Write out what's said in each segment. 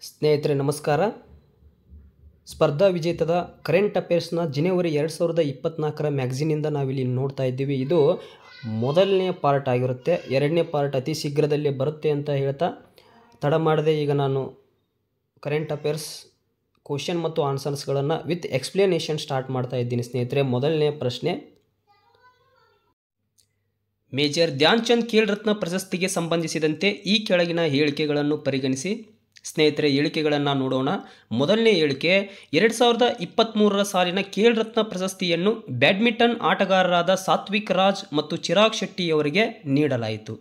ಸ್ನೇಹಿತರೆ ನಮಸ್ಕಾರ. ಸ್ಪರ್ಧಾ ವಿಜೇತದ ಕರೆಂಟ್ ಅಫೇರ್ಸ್ನ ಜನವರಿ 2024 ಮ್ಯಾಗಝೀನಿಂದ ನಾವಿಲ್ಲಿ ನೋಡ್ತಾ ಇದ್ದೀವಿ. ಇದು ಮೊದಲನೇ ಪಾರ್ಟ್ ಆಗಿರುತ್ತೆ. ಎರಡನೇ ಪಾರ್ಟ್ ಅತಿ ಶೀಘ್ರದಲ್ಲೇ ಬರುತ್ತೆ ಅಂತ ಹೇಳ್ತಾ ತಡ ಮಾಡದೆ ಈಗ ನಾನು ಕರೆಂಟ್ ಅಫೇರ್ಸ್ ಕ್ವಶನ್ ಮತ್ತು ಆನ್ಸರ್ಸ್ಗಳನ್ನು ವಿತ್ ಎಕ್ಸ್ಪ್ಲೇನೇಷನ್ ಸ್ಟಾರ್ಟ್ ಮಾಡ್ತಾ ಇದ್ದೀನಿ. ಸ್ನೇಹಿತರೆ, ಮೊದಲನೇ ಪ್ರಶ್ನೆ, ಮೇಜರ್ ಧ್ಯಾನ್ ಚಂದ್ ಖೇಲ್ ರತ್ನ ಪ್ರಶಸ್ತಿಗೆ ಸಂಬಂಧಿಸಿದಂತೆ ಈ ಕೆಳಗಿನ ಹೇಳಿಕೆಗಳನ್ನು ಪರಿಗಣಿಸಿ. ಸ್ನೇಹಿತರೆ, ಹೇಳಿಕೆಗಳನ್ನು ನೋಡೋಣ. ಮೊದಲನೇ ಹೇಳಿಕೆ, 2023 ಸಾಲಿನ ಖೇಲ್ ರತ್ನ ಪ್ರಶಸ್ತಿಯನ್ನು ಬ್ಯಾಡ್ಮಿಂಟನ್ ಆಟಗಾರರಾದ ಸಾತ್ವಿಕ್ ರಾಜ್ ಮತ್ತು ಚಿರಾಗ್ ಶೆಟ್ಟಿಯವರಿಗೆ ನೀಡಲಾಯಿತು.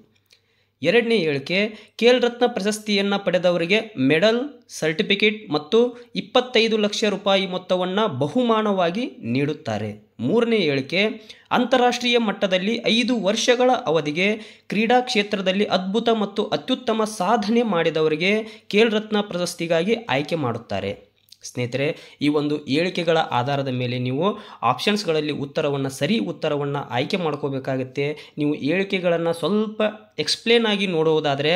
ಎರಡನೇ ಹೇಳಿಕೆ, ಖೇಲ್ ರತ್ನ ಪ್ರಶಸ್ತಿಯನ್ನು ಪಡೆದವರಿಗೆ ಮೆಡಲ್, ಸರ್ಟಿಫಿಕೇಟ್ ಮತ್ತು 25 ಲಕ್ಷ ರೂಪಾಯಿ ಮೊತ್ತವನ್ನು ಬಹುಮಾನವಾಗಿ ನೀಡುತ್ತಾರೆ. ಮೂರನೇ ಹೇಳಿಕೆ, ಅಂತಾರಾಷ್ಟ್ರೀಯ ಮಟ್ಟದಲ್ಲಿ 5 ವರ್ಷಗಳ ಅವಧಿಗೆ ಕ್ರೀಡಾ ಕ್ಷೇತ್ರದಲ್ಲಿ ಅದ್ಭುತ ಮತ್ತು ಅತ್ಯುತ್ತಮ ಸಾಧನೆ ಮಾಡಿದವರಿಗೆ ಖೇಲ್ ರತ್ನ ಪ್ರಶಸ್ತಿಗಾಗಿ ಆಯ್ಕೆ ಮಾಡುತ್ತಾರೆ. ಸ್ನೇಹಿತರೆ, ಈ ಒಂದು ಹೇಳಿಕೆಗಳ ಆಧಾರದ ಮೇಲೆ ನೀವು ಆಪ್ಷನ್ಸ್ಗಳಲ್ಲಿ ಸರಿ ಉತ್ತರವನ್ನು ಆಯ್ಕೆ ಮಾಡ್ಕೋಬೇಕಾಗುತ್ತೆ. ನೀವು ಹೇಳಿಕೆಗಳನ್ನು ಸ್ವಲ್ಪ ಎಕ್ಸ್ಪ್ಲೇನ್ ಆಗಿ ನೋಡುವುದಾದರೆ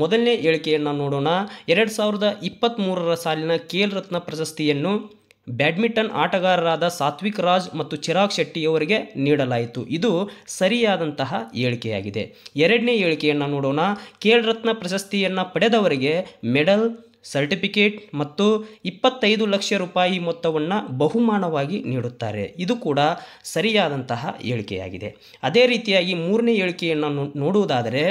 ಮೊದಲನೇ ಹೇಳಿಕೆಯನ್ನು ನೋಡೋಣ. 2023 ಸಾಲಿನ ಖೇಲ್ ರತ್ನ ಪ್ರಶಸ್ತಿಯನ್ನು ಬ್ಯಾಡ್ಮಿಂಟನ್ ಆಟಗಾರರಾದ ಸಾತ್ವಿಕ್ ರಾಜ್ ಮತ್ತು ಚಿರಾಗ್ ಶೆಟ್ಟಿಯವರಿಗೆ ನೀಡಲಾಯಿತು. ಇದು ಸರಿಯಾದಂತಹ ಹೇಳಿಕೆಯಾಗಿದೆ. ಎರಡನೇ ಹೇಳಿಕೆಯನ್ನು ನೋಡೋಣ. ಖೇಲ್ ರತ್ನ ಪ್ರಶಸ್ತಿಯನ್ನು ಪಡೆದವರಿಗೆ ಮೆಡಲ್, ಸರ್ಟಿಫಿಕೇಟ್ ಮತ್ತು 25 ಲಕ್ಷ ರೂಪಾಯಿ ಮೊತ್ತವನ್ನು ಬಹುಮಾನವಾಗಿ ನೀಡುತ್ತಾರೆ. ಇದು ಕೂಡ ಸರಿಯಾದಂತಹ ಹೇಳಿಕೆಯಾಗಿದೆ. ಅದೇ ರೀತಿಯಾಗಿ ಮೂರನೇ ಹೇಳಿಕೆಯನ್ನು ನೋಡುವುದಾದರೆ,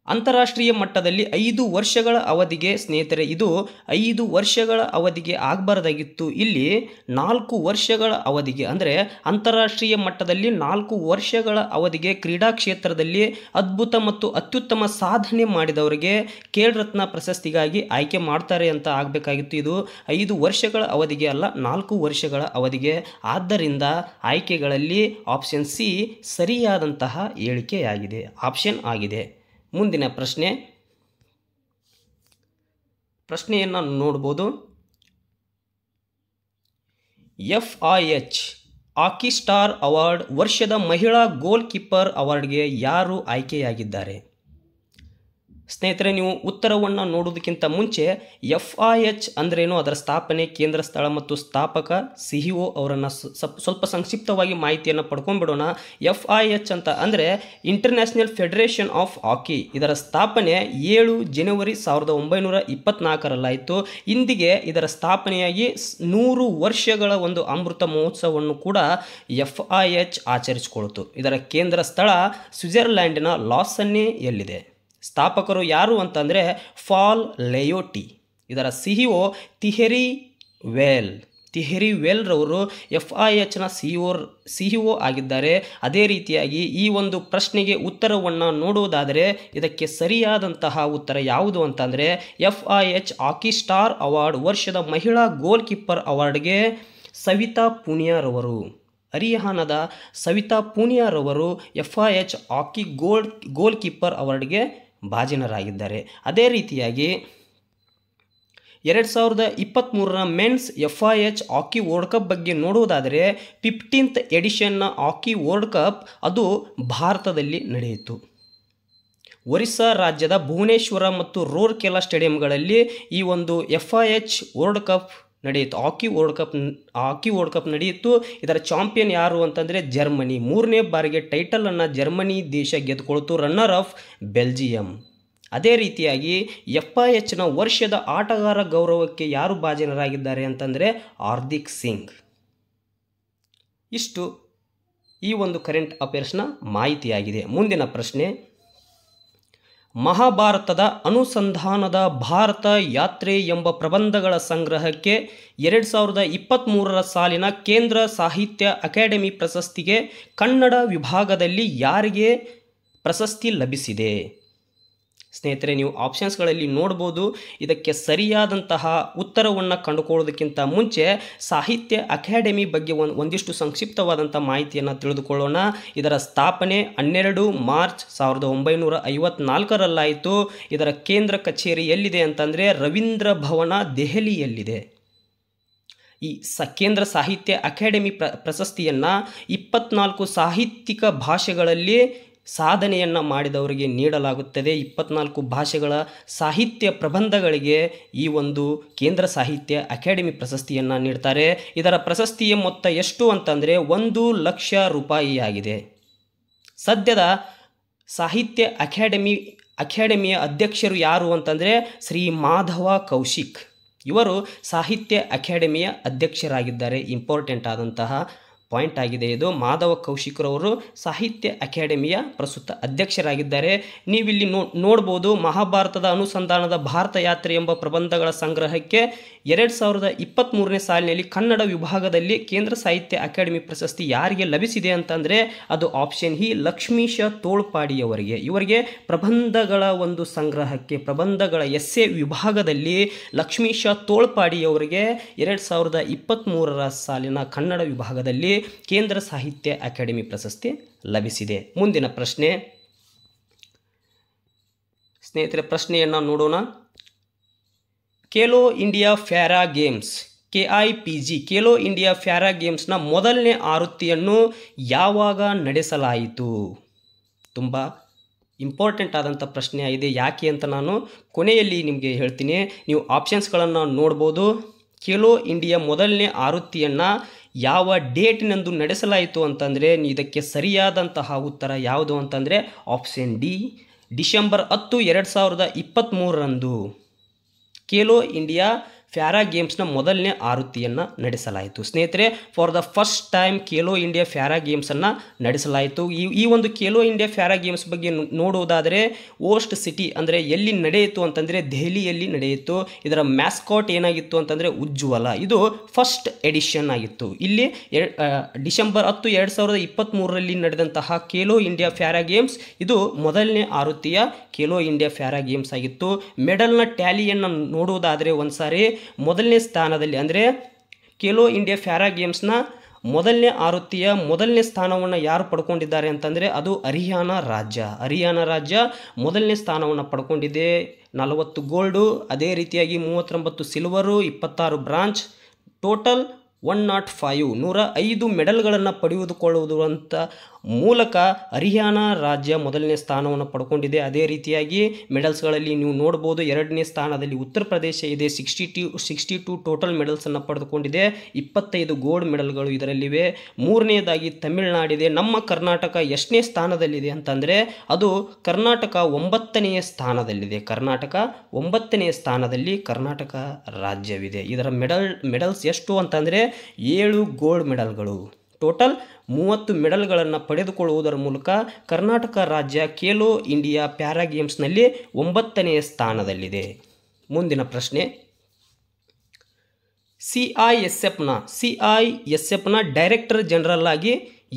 ಅಂತಾರಾಷ್ಟ್ರೀಯ ಮಟ್ಟದಲ್ಲಿ 5 ವರ್ಷಗಳ ಅವಧಿಗೆ, ಸ್ನೇಹಿತರೆ ಇದು 5 ವರ್ಷಗಳ ಅವಧಿಗೆ ಆಗಬಾರ್ದಾಗಿತ್ತು. ಇಲ್ಲಿ 4 ವರ್ಷಗಳ ಅವಧಿಗೆ, ಅಂದರೆ ಅಂತಾರಾಷ್ಟ್ರೀಯ ಮಟ್ಟದಲ್ಲಿ 4 ವರ್ಷಗಳ ಅವಧಿಗೆ ಕ್ರೀಡಾ ಕ್ಷೇತ್ರದಲ್ಲಿ ಅದ್ಭುತ ಮತ್ತು ಅತ್ಯುತ್ತಮ ಸಾಧನೆ ಮಾಡಿದವರಿಗೆ ಖೇಲ್ ರತ್ನ ಪ್ರಶಸ್ತಿಗಾಗಿ ಆಯ್ಕೆ ಮಾಡ್ತಾರೆ ಅಂತ ಆಗಬೇಕಾಗಿತ್ತು. ಇದು 5 ವರ್ಷಗಳ ಅವಧಿಗೆ ಅಲ್ಲ, 4 ವರ್ಷಗಳ ಅವಧಿಗೆ. ಆದ್ದರಿಂದ ಆಯ್ಕೆಗಳಲ್ಲಿ ಆಪ್ಷನ್ ಸಿ ಸರಿಯಾದಂತಹ ಹೇಳಿಕೆಯಾಗಿದೆ, ಆಪ್ಷನ್ ಆಗಿದೆ. ಮುಂದಿನ ಪ್ರಶ್ನೆಯನ್ನು ನೋಡ್ಬೋದು. FIH ಹಾಕಿ ಸ್ಟಾರ್ ಅವಾರ್ಡ್ ವರ್ಷದ ಮಹಿಳಾ ಗೋಲ್ ಕೀಪರ್ ಅವಾರ್ಡ್ಗೆ ಯಾರು ಆಯ್ಕೆಯಾಗಿದ್ದಾರೆ? ಸ್ನೇಹಿತರೆ, ನೀವು ಉತ್ತರವನ್ನು ನೋಡೋದಕ್ಕಿಂತ ಮುಂಚೆ FIH ಅಂದ್ರೇನು, ಅದರ ಸ್ಥಾಪನೆ, ಕೇಂದ್ರ ಸ್ಥಳ ಮತ್ತು ಸ್ಥಾಪಕ CEO ಅವರನ್ನು ಸ್ವಲ್ಪ ಸಂಕ್ಷಿಪ್ತವಾಗಿ ಮಾಹಿತಿಯನ್ನು ಪಡ್ಕೊಂಡ್ಬಿಡೋಣ. FIH ಅಂತ ಅಂದರೆ ಇಂಟರ್ನ್ಯಾಷನಲ್ ಫೆಡರೇಷನ್ ಆಫ್ ಹಾಕಿ. ಇದರ ಸ್ಥಾಪನೆ 7 ಜನವರಿ 1924 ಇಂದಿಗೆ ಇದರ ಸ್ಥಾಪನೆಯಾಗಿ 100 ವರ್ಷಗಳ ಒಂದು ಅಮೃತ ಮಹೋತ್ಸವವನ್ನು ಕೂಡ FIH ಆಚರಿಸಿಕೊಳ್ತು. ಇದರ ಕೇಂದ್ರ ಸ್ಥಳ ಸ್ವಿಟ್ಜರ್ಲ್ಯಾಂಡಿನ ಲಾಸನ್ನೆಯಲ್ಲಿದೆ. ಸ್ಥಾಪಕರು ಯಾರು ಅಂತಂದರೆ ಫಾಲ್ ಲೆಯೋಟಿ. ಇದರ CEO ಥಿಯರಿ ವೇಲ್ ರವರು FIHನ CEO ಆಗಿದ್ದಾರೆ. ಅದೇ ರೀತಿಯಾಗಿ ಈ ಒಂದು ಪ್ರಶ್ನೆಗೆ ಉತ್ತರವನ್ನು ನೋಡುವುದಾದರೆ ಇದಕ್ಕೆ ಸರಿಯಾದಂತಹ ಉತ್ತರ ಯಾವುದು ಅಂತಂದರೆ FIH ಹಾಕಿ ಸ್ಟಾರ್ ಅವಾರ್ಡ್ ವರ್ಷದ ಮಹಿಳಾ ಗೋಲ್ ಕೀಪರ್ ಅವಾರ್ಡ್ಗೆ ಸವಿತಾ ಪೂನಿಯಾರವರು, ಹರಿಯಾಣದ ಸವಿತಾ ಪೂನಿಯಾರವರು FIH ಹಾಕಿ ಗೋಲ್ ಕೀಪರ್ ಅವಾರ್ಡ್ಗೆ ಭಾಜನರಾಗಿದ್ದಾರೆ. ಅದೇ ರೀತಿಯಾಗಿ 2023 ಮೆನ್ಸ್ FIH ಹಾಕಿ ವರ್ಲ್ಡ್ ಕಪ್ ಬಗ್ಗೆ ನೋಡುವುದಾದರೆ 15th ಎಡಿಷನ್ನ ಹಾಕಿ ವರ್ಲ್ಡ್ ಕಪ್ ಅದು ಭಾರತದಲ್ಲಿ ನಡೆಯಿತು. ಒರಿಸ್ಸಾ ರಾಜ್ಯದ ಭುವನೇಶ್ವರ ಮತ್ತು ರೂರ್ಕೆಲಾ ಸ್ಟೇಡಿಯಂಗಳಲ್ಲಿ ಈ ಒಂದು FIH ವರ್ಲ್ಡ್ ಕಪ್ ನಡೆಯಿತು. ಹಾಕಿ ವರ್ಲ್ಡ್ ಕಪ್ ನಡೆಯಿತು. ಇದರ ಚಾಂಪಿಯನ್ ಯಾರು ಅಂತಂದರೆ ಜರ್ಮನಿ. 3ನೇ ಬಾರಿಗೆ ಟೈಟಲನ್ನು ಜರ್ಮನಿ ದೇಶ ಗೆದ್ದುಕೊಳ್ತು, ರನ್ನರ್ ಆಫ್ ಬೆಲ್ಜಿಯಂ. ಅದೇ ರೀತಿಯಾಗಿ FIHನ ವರ್ಷದ ಆಟಗಾರ ಗೌರವಕ್ಕೆ ಯಾರು ಭಾಜನರಾಗಿದ್ದಾರೆ ಅಂತಂದರೆ ಹಾರ್ದಿಕ್ ಸಿಂಗ್. ಇಷ್ಟು ಈ ಒಂದು ಕರೆಂಟ್ ಅಫೇರ್ಸ್ನ ಮಾಹಿತಿಯಾಗಿದೆ. ಮುಂದಿನ ಪ್ರಶ್ನೆ, ಮಹಾಭಾರತದ ಅನುಸಂಧಾನದ ಭಾರತ ಯಾತ್ರೆ ಎಂಬ ಪ್ರಬಂಧಗಳ ಸಂಗ್ರಹಕ್ಕೆ 2023 ಸಾಲಿನ ಕೇಂದ್ರ ಸಾಹಿತ್ಯ ಅಕಾಡೆಮಿ ಪ್ರಶಸ್ತಿಗೆ ಕನ್ನಡ ವಿಭಾಗದಲ್ಲಿ ಯಾರಿಗೆ ಪ್ರಶಸ್ತಿ ಲಭಿಸಿದೆ? ಸ್ನೇಹಿತರೆ, ನೀವು ಆಪ್ಷನ್ಸ್ಗಳಲ್ಲಿ ನೋಡ್ಬೋದು. ಇದಕ್ಕೆ ಸರಿಯಾದಂತಹ ಉತ್ತರವನ್ನು ಕಂಡುಕೊಳ್ಳೋದಕ್ಕಿಂತ ಮುಂಚೆ ಸಾಹಿತ್ಯ ಅಕಾಡೆಮಿ ಬಗ್ಗೆ ಒಂದಿಷ್ಟು ಸಂಕ್ಷಿಪ್ತವಾದಂಥ ಮಾಹಿತಿಯನ್ನು ತಿಳಿದುಕೊಳ್ಳೋಣ. ಇದರ ಸ್ಥಾಪನೆ 12 ಮಾರ್ಚ್ 1954 ಇದರ ಕೇಂದ್ರ ಕಚೇರಿ ಎಲ್ಲಿದೆ ಅಂತಂದರೆ ರವೀಂದ್ರ ಭವನ, ದೆಹಲಿಯಲ್ಲಿದೆ. ಈ ಕೇಂದ್ರ ಸಾಹಿತ್ಯ ಅಕಾಡೆಮಿ ಪ್ರಶಸ್ತಿಯನ್ನು 24 ಸಾಹಿತ್ಯಿಕ ಭಾಷೆಗಳಲ್ಲಿ ಸಾಧನೆಯನ್ನು ಮಾಡಿದವರಿಗೆ ನೀಡಲಾಗುತ್ತದೆ. 24 ಭಾಷೆಗಳ ಸಾಹಿತ್ಯ ಪ್ರಬಂಧಗಳಿಗೆ ಈ ಒಂದು ಕೇಂದ್ರ ಸಾಹಿತ್ಯ ಅಕಾಡೆಮಿ ಪ್ರಶಸ್ತಿಯನ್ನು ನೀಡ್ತಾರೆ. ಇದರ ಪ್ರಶಸ್ತಿಯ ಮೊತ್ತ ಎಷ್ಟು ಅಂತಂದರೆ 1,00,000 ರೂಪಾಯಿ ಆಗಿದೆ. ಸದ್ಯದ ಸಾಹಿತ್ಯ ಅಕಾಡೆಮಿಯ ಅಧ್ಯಕ್ಷರು ಯಾರು ಅಂತಂದರೆ ಶ್ರೀ ಮಾಧವ ಕೌಶಿಕ್. ಇವರು ಸಾಹಿತ್ಯ ಅಕಾಡೆಮಿಯ ಅಧ್ಯಕ್ಷರಾಗಿದ್ದಾರೆ. ಇಂಪಾರ್ಟೆಂಟ್ ಆದಂತಹ ಪಾಯಿಂಟ್ ಆಗಿದೆ ಇದು. ಮಾಧವ ಕೌಶಿಕ್ರವರು ಸಾಹಿತ್ಯ ಅಕಾಡೆಮಿಯ ಪ್ರಸ್ತುತ ಅಧ್ಯಕ್ಷರಾಗಿದ್ದಾರೆ. ನೀವಿಲ್ಲಿ ನೋಡ್ಬೋದು, ಮಹಾಭಾರತದ ಅನುಸಂಧಾನದ ಭಾರತ ಯಾತ್ರೆ ಎಂಬ ಪ್ರಬಂಧಗಳ ಸಂಗ್ರಹಕ್ಕೆ 2023ನೇ ಸಾಲಿನಲ್ಲಿ ಕನ್ನಡ ವಿಭಾಗದಲ್ಲಿ ಕೇಂದ್ರ ಸಾಹಿತ್ಯ ಅಕಾಡೆಮಿ ಪ್ರಶಸ್ತಿ ಯಾರಿಗೆ ಲಭಿಸಿದೆ ಅಂತಂದರೆ ಅದು ಆಪ್ಷನ್ ಇ, ಲಕ್ಷ್ಮೀಶ ತೋಳ್ಪಾಡಿಯವರಿಗೆ. ಇವರಿಗೆ ಪ್ರಬಂಧಗಳ ಒಂದು ಸಂಗ್ರಹಕ್ಕೆ, ಪ್ರಬಂಧಗಳ ಎಸ್ಸೆ ವಿಭಾಗದಲ್ಲಿ ಲಕ್ಷ್ಮೀಶ ತೋಳ್ಪಾಡಿಯವರಿಗೆ 2023ರ ಸಾಲಿನ ಕನ್ನಡ ವಿಭಾಗದಲ್ಲಿ ಕೇಂದ್ರ ಸಾಹಿತ್ಯ ಅಕಾಡೆಮಿ ಪ್ರಶಸ್ತಿ ಲಭಿಸಿದೆ. ಮುಂದಿನ ಪ್ರಶ್ನೆ ಸ್ನೇಹಿತರೆ, ಪ್ರಶ್ನೆಯನ್ನು ನೋಡೋಣ. Khelo India para games KIPG Khelo India para ಗೇಮ್ಸ್ನ ಮೊದಲನೇ ಆವೃತ್ತಿಯನ್ನು ಯಾವಾಗ ನಡೆಸಲಾಯಿತು? ತುಂಬ ಇಂಪಾರ್ಟೆಂಟ್ ಆದಂಥ ಪ್ರಶ್ನೆ ಆಗಿದೆ. ಯಾಕೆ ಅಂತ ನಾನು ಕೊನೆಯಲ್ಲಿ ನಿಮಗೆ ಹೇಳ್ತೀನಿ. ನೀವು ಆಪ್ಷನ್ಸ್ಗಳನ್ನು ನೋಡ್ಬೋದು. ಖೇಲೋ ಇಂಡಿಯಾ ಮೊದಲನೇ ಆವೃತ್ತಿಯನ್ನು ಯಾವ ಡೇಟಿನಂದು ನಡೆಸಲಾಯಿತು ಅಂತಂದರೆ ಇದಕ್ಕೆ ಸರಿಯಾದಂತಹ ಉತ್ತರ ಯಾವುದು ಅಂತಂದರೆ ಆಪ್ಷನ್ ಡಿ, ಡಿಸೆಂಬರ್ 10, 2023ರಂದು ಖೇಲೋ ಇಂಡಿಯಾ ಪ್ಯಾರಾ ಗೇಮ್ಸ್ನ ಮೊದಲನೇ ಆವೃತ್ತಿಯನ್ನು ನಡೆಸಲಾಯಿತು. ಸ್ನೇಹಿತರೆ, for the first time Khelo India para ಗೇಮ್ಸನ್ನು ನಡೆಸಲಾಯಿತು. ಈ ಒಂದು ಖೇಲೋ ಇಂಡಿಯಾ ಪ್ಯಾರಾ ಗೇಮ್ಸ್ ಬಗ್ಗೆ ನೋಡುವುದಾದರೆ ಓಸ್ಟ್ ಸಿಟಿ ಅಂದರೆ ಎಲ್ಲಿ ನಡೆಯಿತು ಅಂತಂದರೆ ದೆಹಲಿಯಲ್ಲಿ ನಡೆಯಿತು. ಇದರ ಮ್ಯಾಸ್ಕಾಟ್ ಏನಾಗಿತ್ತು ಅಂತಂದರೆ ಉಜ್ವಲ. ಇದು ಫಸ್ಟ್ ಎಡಿಷನ್ ಆಗಿತ್ತು. ಇಲ್ಲಿ ಡಿಸೆಂಬರ್ 10, 2023ರಲ್ಲಿ ನಡೆದಂತಹ ಖೇಲೋ ಇಂಡಿಯಾ ಪ್ಯಾರಾ ಗೇಮ್ಸ್ ಇದು ಮೊದಲನೇ ಆವೃತ್ತಿಯ ಖೇಲೋ ಇಂಡಿಯಾ ಪ್ಯಾರಾ ಗೇಮ್ಸ್ ಆಗಿತ್ತು. ಮೆಡಲ್ನ ಟ್ಯಾಲಿಯನ್ನು ನೋಡುವುದಾದರೆ ಒಂದ್ಸಾರಿ ಮೊದಲನೇ ಸ್ಥಾನದಲ್ಲಿ ಅಂದರೆ ಖೇಲೋ ಇಂಡಿಯಾ ಪ್ಯಾರಾ ಗೇಮ್ಸ್ನ ಮೊದಲನೇ ಆವೃತ್ತಿಯ ಮೊದಲನೇ ಸ್ಥಾನವನ್ನು ಯಾರು ಪಡ್ಕೊಂಡಿದ್ದಾರೆ ಅಂತಂದರೆ ಅದು ಹರಿಯಾಣ ರಾಜ್ಯ ಮೊದಲನೇ ಸ್ಥಾನವನ್ನು ಪಡ್ಕೊಂಡಿದೆ. 40 ಗೋಲ್ಡು, ಅದೇ ರೀತಿಯಾಗಿ 39 ಸಿಲ್ವರು, 26 ಬ್ರಾಂಚ್, ಟೋಟಲ್ 105 ಮೆಡಲ್ಗಳನ್ನು ಪಡೆದುಕೊಳ್ಳುವುದಂಥ ಮೂಲಕ ಹರಿಯಾಣ ರಾಜ್ಯ ಮೊದಲನೇ ಸ್ಥಾನವನ್ನು ಪಡ್ಕೊಂಡಿದೆ. ಅದೇ ರೀತಿಯಾಗಿ ಮೆಡಲ್ಸ್ಗಳಲ್ಲಿ ನೀವು ನೋಡ್ಬೋದು, ಎರಡನೇ ಸ್ಥಾನದಲ್ಲಿ ಉತ್ತರ ಪ್ರದೇಶ ಇದೆ. 62 ಟೋಟಲ್ ಮೆಡಲ್ಸನ್ನು ಪಡೆದುಕೊಂಡಿದೆ. 25 ಗೋಲ್ಡ್ ಮೆಡಲ್ಗಳು ಇದರಲ್ಲಿವೆ. ಮೂರನೇದಾಗಿ ತಮಿಳುನಾಡಿದೆ. ನಮ್ಮ ಕರ್ನಾಟಕ ಎಷ್ಟನೇ ಸ್ಥಾನದಲ್ಲಿದೆ ಅಂತಂದರೆ ಅದು ಕರ್ನಾಟಕ 9ನೇ ಸ್ಥಾನದಲ್ಲಿದೆ. ಕರ್ನಾಟಕ ರಾಜ್ಯವಿದೆ. ಇದರ ಮೆಡಲ್ಸ್ ಎಷ್ಟು ಅಂತಂದರೆ 7 ಗೋಲ್ಡ್ ಮೆಡಲ್ಗಳು. ಟೋಟಲ್ 30 ಮೆಡಲ್ಗಳನ್ನು ಪಡೆದುಕೊಳ್ಳುವುದರ ಮೂಲಕ ಕರ್ನಾಟಕ ರಾಜ್ಯ ಖೇಲೋ ಇಂಡಿಯಾ ಪ್ಯಾರಾ ಗೇಮ್ಸ್ನಲ್ಲಿ 9ನೇ ಸ್ಥಾನದಲ್ಲಿದೆ. ಮುಂದಿನ ಪ್ರಶ್ನೆ, CISFನ ಡೈರೆಕ್ಟರ್ ಜನರಲ್ ಆಗಿ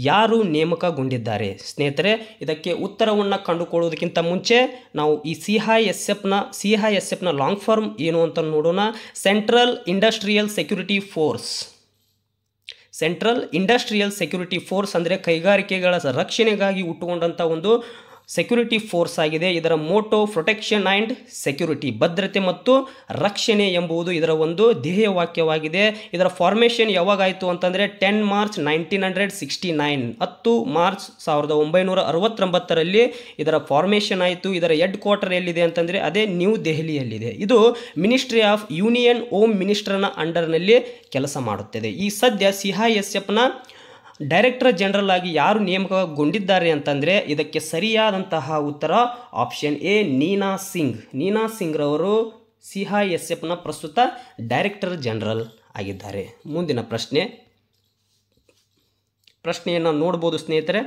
ಯಾರು ನೇಮಕಗೊಂಡಿದ್ದಾರೆ? ಸ್ನೇಹಿತರೆ, ಇದಕ್ಕೆ ಉತ್ತರವನ್ನು ಕಂಡುಕೊಳ್ಳುವುದಕ್ಕಿಂತ ಮುಂಚೆ ನಾವು ಈ CISFನ ಲಾಂಗ್ ಫಾರ್ಮ್ ಏನು ಅಂತ ನೋಡೋಣ. ಸೆಂಟ್ರಲ್ ಇಂಡಸ್ಟ್ರಿಯಲ್ ಸೆಕ್ಯೂರಿಟಿ ಫೋರ್ಸ್ ಅಂದರೆ ಕೈಗಾರಿಕೆಗಳ ರಕ್ಷಣೆಗಾಗಿ ಹುಟ್ಟುಕೊಂಡಂಥ ಒಂದು ಸೆಕ್ಯೂರಿಟಿ ಫೋರ್ಸ್ ಆಗಿದೆ. ಇದರ ಮೋಟೋ ಪ್ರೊಟೆಕ್ಷನ್ ಆ್ಯಂಡ್ ಸೆಕ್ಯೂರಿಟಿ, ಭದ್ರತೆ ಮತ್ತು ರಕ್ಷಣೆ ಎಂಬುದು ಇದರ ಒಂದು ಧ್ಯೇಯವಾಕ್ಯವಾಗಿದೆ. ಇದರ ಫಾರ್ಮೇಷನ್ ಯಾವಾಗಾಯಿತು ಅಂತಂದರೆ 10 ಮಾರ್ಚ್ 1969, 10 ಮಾರ್ಚ್ 1969ರಲ್ಲಿ ಇದರ ಫಾರ್ಮೇಷನ್ ಆಯಿತು. ಇದರ ಹೆಡ್ ಕ್ವಾರ್ಟರ್ ಎಲ್ಲಿದೆ ಅಂತಂದರೆ ಅದೇ ನ್ಯೂ ದೆಹಲಿಯಲ್ಲಿದೆ. ಇದು ಮಿನಿಸ್ಟ್ರಿ ಆಫ್ ಯೂನಿಯನ್ ಹೋಮ್ ಮಿನಿಸ್ಟರ್ನ ಅಂಡರ್ನಲ್ಲಿ ಕೆಲಸ ಮಾಡುತ್ತದೆ. ಈ ಸದ್ಯ CISFನ ಡೈರೆಕ್ಟರ್ ಜನರಲ್ ಆಗಿ ಯಾರು ನೇಮಕಗೊಂಡಿದ್ದಾರೆ ಅಂತಂದರೆ ಇದಕ್ಕೆ ಸರಿಯಾದಂತಹ ಉತ್ತರ ಆಪ್ಷನ್ ಎ, ನೀನಾ ಸಿಂಗ್ ರವರು CISFನ ಪ್ರಸ್ತುತ ಡೈರೆಕ್ಟರ್ ಜನರಲ್ ಆಗಿದ್ದಾರೆ. ಮುಂದಿನ ಪ್ರಶ್ನೆಯನ್ನು ನೋಡ್ಬೋದು ಸ್ನೇಹಿತರೆ.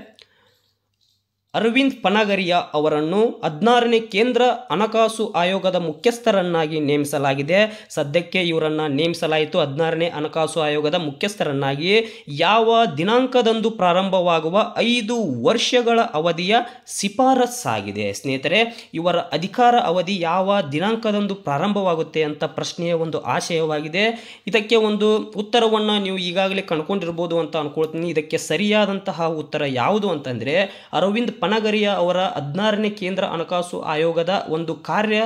ಅರವಿಂದ್ ಪನಗರಿಯಾ ಅವರನ್ನು 16ನೇ ಕೇಂದ್ರ ಹಣಕಾಸು ಆಯೋಗದ ಮುಖ್ಯಸ್ಥರನ್ನಾಗಿ ನೇಮಿಸಲಾಗಿದೆ. ಸದ್ಯಕ್ಕೆ ಇವರನ್ನು ನೇಮಿಸಲಾಯಿತು 16ನೇ ಹಣಕಾಸು ಆಯೋಗದ ಮುಖ್ಯಸ್ಥರನ್ನಾಗಿ. ಯಾವ ದಿನಾಂಕದಂದು ಪ್ರಾರಂಭವಾಗುವ 5 ವರ್ಷಗಳ ಅವಧಿಯ ಶಿಫಾರಸ್ಸಾಗಿದೆ? ಸ್ನೇಹಿತರೆ, ಇವರ ಅಧಿಕಾರ ಅವಧಿ ಯಾವ ದಿನಾಂಕದಂದು ಪ್ರಾರಂಭವಾಗುತ್ತೆ ಅಂತ ಪ್ರಶ್ನೆಯ ಒಂದು ಆಶಯವಾಗಿದೆ. ಇದಕ್ಕೆ ಒಂದು ಉತ್ತರವನ್ನು ನೀವು ಈಗಾಗಲೇ ಕಂಡುಕೊಂಡಿರ್ಬೋದು ಅಂತ ಅನ್ಕೊಳ್ತೀನಿ. ಇದಕ್ಕೆ ಸರಿಯಾದಂತಹ ಉತ್ತರ ಯಾವುದು ಅಂತಂದರೆ ಅರವಿಂದ್ ಪನಗರಿಯಾ ಅವರ 16ನೇ ಕೇಂದ್ರ ಹಣಕಾಸು ಆಯೋಗದ ಒಂದು ಕಾರ್ಯ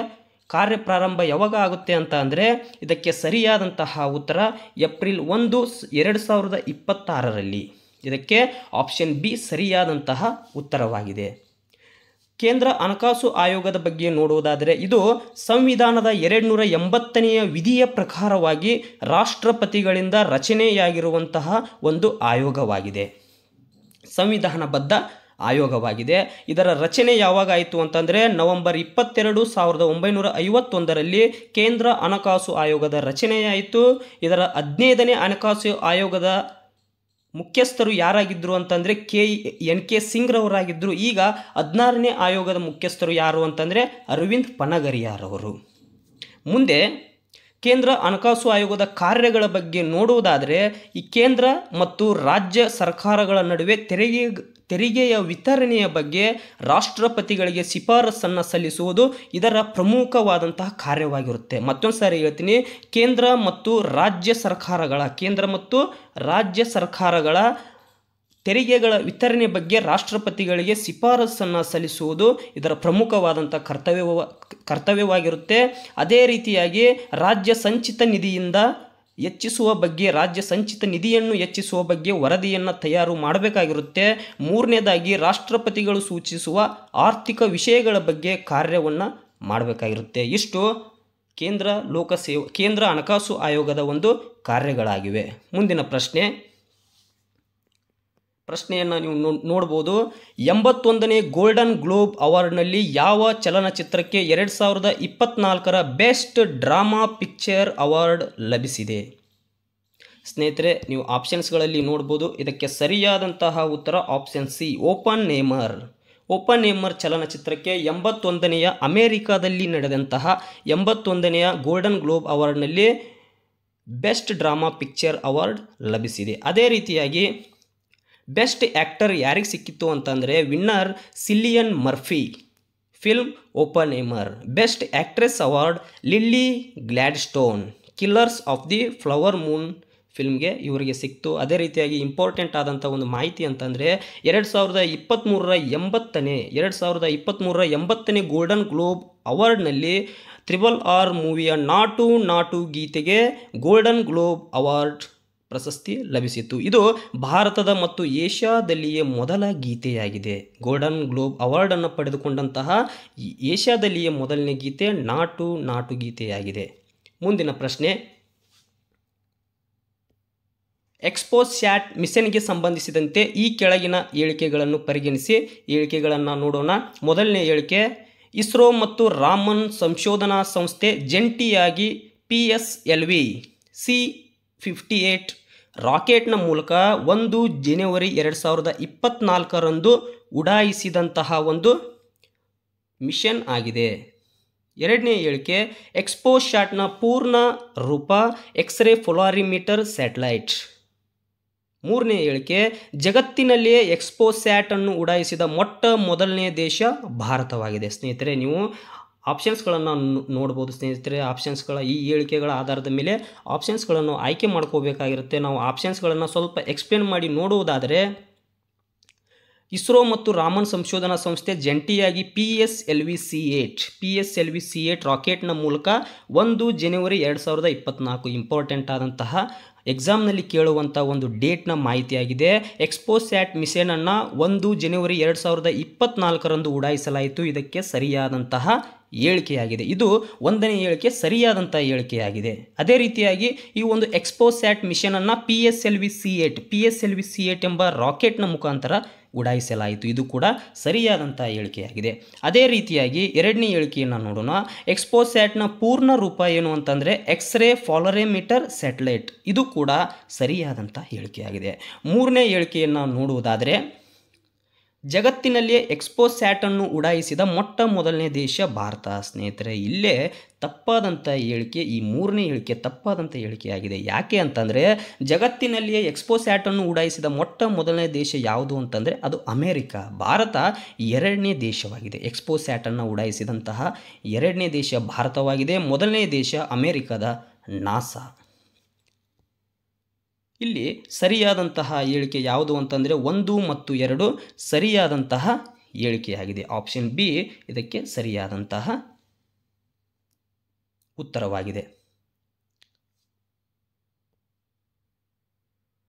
ಪ್ರಾರಂಭ ಯಾವಾಗ ಆಗುತ್ತೆ ಅಂತ ಅಂದರೆ ಇದಕ್ಕೆ ಸರಿಯಾದಂತಹ ಉತ್ತರ ಏಪ್ರಿಲ್ 1, 2026ರಲ್ಲಿ. ಇದಕ್ಕೆ ಆಪ್ಷನ್ ಬಿ ಸರಿಯಾದಂತಹ ಉತ್ತರವಾಗಿದೆ. ಕೇಂದ್ರ ಹಣಕಾಸು ಆಯೋಗದ ಬಗ್ಗೆ ನೋಡುವುದಾದರೆ ಇದು ಸಂವಿಧಾನದ 280ನೇ ವಿಧಿಯ ಪ್ರಕಾರವಾಗಿ ರಾಷ್ಟ್ರಪತಿಗಳಿಂದ ರಚನೆಯಾಗಿರುವಂತಹ ಒಂದು ಆಯೋಗವಾಗಿದೆ. ಸಂವಿಧಾನಬದ್ಧ ಆಯೋಗವಾಗಿದೆ. ಇದರ ರಚನೆ ಯಾವಾಗ ಆಯಿತು ಅಂತಂದರೆ ನವೆಂಬರ್ 22, 1951ರಲ್ಲಿ ಕೇಂದ್ರ ಹಣಕಾಸು ಆಯೋಗದ ರಚನೆಯಾಯಿತು. ಇದರ 15ನೇ ಹಣಕಾಸು ಆಯೋಗದ ಮುಖ್ಯಸ್ಥರು ಯಾರಾಗಿದ್ದರು ಅಂತಂದರೆ NK ಸಿಂಗ್ರವರಾಗಿದ್ದರು. ಈಗ 16ನೇ ಆಯೋಗದ ಮುಖ್ಯಸ್ಥರು ಯಾರು ಅಂತಂದರೆ ಅರವಿಂದ್ ಪನಗರಿಯಾರವರು. ಮುಂದೆ ಕೇಂದ್ರ ಹಣಕಾಸು ಆಯೋಗದ ಕಾರ್ಯಗಳ ಬಗ್ಗೆ ನೋಡುವುದಾದರೆ ಈ ಕೇಂದ್ರ ಮತ್ತು ರಾಜ್ಯ ಸರ್ಕಾರಗಳ ನಡುವೆ ತೆರಿಗೆಯ ವಿತರಣೆಯ ಬಗ್ಗೆ ರಾಷ್ಟ್ರಪತಿಗಳಿಗೆ ಶಿಫಾರಸನ್ನು ಸಲ್ಲಿಸುವುದು ಇದರ ಪ್ರಮುಖವಾದಂತಹ ಕಾರ್ಯವಾಗಿರುತ್ತೆ. ಮತ್ತೊಂದು ಸಾರಿ ಹೇಳ್ತೀನಿ, ಕೇಂದ್ರ ಮತ್ತು ರಾಜ್ಯ ಸರ್ಕಾರಗಳ ತೆರಿಗೆಗಳ ವಿತರಣೆ ಬಗ್ಗೆ ರಾಷ್ಟ್ರಪತಿಗಳಿಗೆ ಶಿಫಾರಸನ್ನು ಸಲ್ಲಿಸುವುದು ಇದರ ಪ್ರಮುಖವಾದಂಥ ಕರ್ತವ್ಯವಾಗಿರುತ್ತೆ. ಅದೇ ರೀತಿಯಾಗಿ ರಾಜ್ಯ ಸಂಚಿತ ನಿಧಿಯನ್ನು ಹೆಚ್ಚಿಸುವ ಬಗ್ಗೆ ವರದಿಯನ್ನು ತಯಾರು ಮಾಡಬೇಕಾಗಿರುತ್ತೆ. ಮೂರನೇದಾಗಿ ರಾಷ್ಟ್ರಪತಿಗಳು ಸೂಚಿಸುವ ಆರ್ಥಿಕ ವಿಷಯಗಳ ಬಗ್ಗೆ ಕಾರ್ಯವನ್ನು ಮಾಡಬೇಕಾಗಿರುತ್ತೆ. ಇಷ್ಟು ಕೇಂದ್ರ ಹಣಕಾಸು ಆಯೋಗದ ಒಂದು ಕಾರ್ಯಗಳಾಗಿವೆ. ಮುಂದಿನ ಪ್ರಶ್ನೆಯನ್ನು ನೀವು ನೋಡ್ಬೋದು. 81ನೇ ಗೋಲ್ಡನ್ ಗ್ಲೋಬ್ ಅವಾರ್ಡ್ನಲ್ಲಿ ಯಾವ ಚಲನಚಿತ್ರಕ್ಕೆ 2024ರ ಬೆಸ್ಟ್ ಡ್ರಾಮಾ ಪಿಕ್ಚರ್ ಅವಾರ್ಡ್ ಲಭಿಸಿದೆ? ಸ್ನೇಹಿತರೆ, ನೀವು ಆಪ್ಷನ್ಸ್ಗಳಲ್ಲಿ ನೋಡ್ಬೋದು. ಇದಕ್ಕೆ ಸರಿಯಾದಂತಹ ಉತ್ತರ ಆಪ್ಷನ್ ಸಿ, ಓಪನ್ ನೇಮರ್ ಚಲನಚಿತ್ರಕ್ಕೆ 81ನೇಯ ಅಮೆರಿಕಾದಲ್ಲಿ ನಡೆದಂತಹ 81ನೇಯ ಗೋಲ್ಡನ್ ಗ್ಲೋಬ್ ಅವಾರ್ಡ್ನಲ್ಲಿ ಬೆಸ್ಟ್ ಡ್ರಾಮಾ ಪಿಕ್ಚರ್ ಅವಾರ್ಡ್ ಲಭಿಸಿದೆ. ಅದೇ ರೀತಿಯಾಗಿ ಬೆಸ್ಟ್ ಆ್ಯಕ್ಟರ್ ಯಾರಿಗೆ ಸಿಕ್ಕಿತ್ತು ಅಂತಂದರೆ winner Cillian Murphy, film Oppenheimer. Best actress award Lily Gladstone, Killers of the Flower Moon ಫಿಲ್ಮ್ಗೆ ಇವರಿಗೆ ಸಿಕ್ತು. ಅದೇ ರೀತಿಯಾಗಿ ಇಂಪಾರ್ಟೆಂಟ್ ಆದಂಥ ಒಂದು ಮಾಹಿತಿ ಅಂತಂದರೆ 2023ರ 80ನೇ ಗೋಲ್ಡನ್ ಗ್ಲೋಬ್ ಅವಾರ್ಡ್ನಲ್ಲಿ RRR ಮೂವಿಯ ನಾಟು ಗೀತೆಗೆ ಗೋಲ್ಡನ್ ಗ್ಲೋಬ್ ಅವಾರ್ಡ್ ಪ್ರಶಸ್ತಿ ಲಭಿಸಿತು. ಇದು ಭಾರತದ ಮತ್ತು ಏಷ್ಯಾದಲ್ಲಿಯೇ ಮೊದಲ ಗೀತೆಯಾಗಿದೆ. ಗೋಲ್ಡನ್ ಗ್ಲೋಬ್ ಅವಾರ್ಡನ್ನು ಪಡೆದುಕೊಂಡಂತಹ ಏಷ್ಯಾದಲ್ಲಿಯೇ ಮೊದಲನೇ ಗೀತೆ ನಾಟು ಗೀತೆಯಾಗಿದೆ. ಮುಂದಿನ ಪ್ರಶ್ನೆ, ಎಕ್ಸ್ಪೋಸ್ಯಾಟ್ ಮಿಷನ್ಗೆ ಸಂಬಂಧಿಸಿದಂತೆ ಈ ಕೆಳಗಿನ ಹೇಳಿಕೆಗಳನ್ನು ಪರಿಗಣಿಸಿ ಹೇಳಿಕೆಗಳನ್ನು ನೋಡೋಣ. ಮೊದಲನೇ ಹೇಳಿಕೆ, ಇಸ್ರೋ ಮತ್ತು ರಾಮನ್ ಸಂಶೋಧನಾ ಸಂಸ್ಥೆ ಜಂಟಿಯಾಗಿ PSLV C-58 ರಾಕೆಟ್ನ ಮೂಲಕ 1 ಜನವರಿ 2024ರಂದು ಉಡಾಯಿಸಿದಂತಹ ಒಂದು ಮಿಷನ್ ಆಗಿದೆ. ಎರಡನೇ ಹೇಳಿಕೆ, ಎಕ್ಸ್ಪೋಸ್ಯಾಟ್ನ ಪೂರ್ಣ ರೂಪ ಎಕ್ಸ್ರೇ ಪೊಲಾರಿಮೀಟರ್ ಸ್ಯಾಟಲೈಟ್. ಮೂರನೇ ಹೇಳಿಕೆ, ಜಗತ್ತಿನಲ್ಲಿಯೇ ಎಕ್ಸ್ಪೋಸ್ಯಾಟನ್ನು ಉಡಾಯಿಸಿದ ಮೊದಲನೇ ದೇಶ ಭಾರತವಾಗಿದೆ. ಸ್ನೇಹಿತರೆ, ನೀವು ಆಪ್ಷನ್ಸ್ಗಳನ್ನು ನೋಡ್ಬೋದು. ಸ್ನೇಹಿತರೆ, ಈ ಹೇಳಿಕೆಗಳ ಆಧಾರದ ಮೇಲೆ ಆಪ್ಷನ್ಸ್ಗಳನ್ನು ಆಯ್ಕೆ ಮಾಡ್ಕೋಬೇಕಾಗಿರುತ್ತೆ. ನಾವು ಆಪ್ಷನ್ಸ್ಗಳನ್ನು ಸ್ವಲ್ಪ ಎಕ್ಸ್ಪ್ಲೇನ್ ಮಾಡಿ ನೋಡುವುದಾದರೆ, ಇಸ್ರೋ ಮತ್ತು ರಾಮನ್ ಸಂಶೋಧನಾ ಸಂಸ್ಥೆ ಜಂಟಿಯಾಗಿ PSLV C-8 ರಾಕೆಟ್ನ ಮೂಲಕ 1 ಜನವರಿ 2024 ಇಂಪಾರ್ಟೆಂಟ್ ಆದಂತಹ ಎಕ್ಸಾಮ್ನಲ್ಲಿ ಕೇಳುವಂಥ ಒಂದು ಡೇಟ್ನ ಮಾಹಿತಿಯಾಗಿದೆ. ಎಕ್ಸ್ಪೋಸ್ಯಾಟ್ ಮಿಷನನ್ನು 1 ಜನವರಿ 2024ರಂದು ಉಡಾಯಿಸಲಾಯಿತು. ಇದಕ್ಕೆ ಸರಿಯಾದಂತಹ ಹೇಳಿಕೆಯಾಗಿದೆ. ಇದು 1ನೇ ಹೇಳಿಕೆ ಸರಿಯಾದಂಥ ಹೇಳಿಕೆಯಾಗಿದೆ. ಅದೇ ರೀತಿಯಾಗಿ ಈ ಒಂದು ಎಕ್ಸ್ಪೋಸ್ಯಾಟ್ ಮಿಷನನ್ನು PSLV C-8 ಎಂಬ ರಾಕೆಟ್ನ ಮುಖಾಂತರ ಉಡಾಯಿಸಲಾಯಿತು. ಇದು ಕೂಡ ಸರಿಯಾದಂಥ ಹೇಳಿಕೆಯಾಗಿದೆ. ಅದೇ ರೀತಿಯಾಗಿ ಎರಡನೇ ಹೇಳಿಕೆಯನ್ನು ನೋಡೋಣ. ಎಕ್ಸ್ಪೋಸ್ಯಾಟ್ನ ಪೂರ್ಣ ರೂಪ ಏನು ಅಂತಂದರೆ ಎಕ್ಸ್ರೇ ಪೊಲಾರಿಮೀಟರ್ ಸ್ಯಾಟಲೈಟ್. ಇದು ಕೂಡ ಸರಿಯಾದಂಥ ಹೇಳಿಕೆಯಾಗಿದೆ. ಮೂರನೇ ಹೇಳಿಕೆಯನ್ನು ನೋಡುವುದಾದರೆ, ಜಗತ್ತಿನಲ್ಲಿಯೇ ಎಕ್ಸ್ಪೋಸ್ಯಾಟನ್ನು ಉಡಾಯಿಸಿದ ಮೊದಲನೇ ದೇಶ ಭಾರತ. ಸ್ನೇಹಿತರೆ, ಇಲ್ಲೇ ತಪ್ಪಾದಂಥ ಹೇಳಿಕೆ, ಈ ಮೂರನೇ ಹೇಳಿಕೆ ತಪ್ಪಾದಂಥ ಹೇಳಿಕೆಯಾಗಿದೆ. ಯಾಕೆ ಅಂತಂದರೆ, ಜಗತ್ತಿನಲ್ಲಿಯೇ ಎಕ್ಸ್ಪೋಸ್ಯಾಟನ್ನು ಉಡಾಯಿಸಿದ ಮೊದಲನೇ ದೇಶ ಯಾವುದು ಅಂತಂದರೆ ಅದು ಅಮೇರಿಕಾ. ಭಾರತ ಎರಡನೇ ದೇಶವಾಗಿದೆ. ಎಕ್ಸ್ಪೋಸ್ಯಾಟನ್ನು ಉಡಾಯಿಸಿದಂತಹ ಎರಡನೇ ದೇಶ ಭಾರತವಾಗಿದೆ. ಮೊದಲನೇ ದೇಶ ಅಮೇರಿಕಾದ ನಾಸಾ. ಇಲ್ಲಿ ಸರಿಯಾದಂತಹ ಹೇಳಿಕೆ ಯಾವುದು ಅಂತಂದರೆ 1 ಮತ್ತು 2 ಸರಿಯಾದಂತಹ ಹೇಳಿಕೆಯಾಗಿದೆ. ಆಪ್ಷನ್ ಬಿ ಇದಕ್ಕೆ ಸರಿಯಾದಂತಹ ಉತ್ತರವಾಗಿದೆ.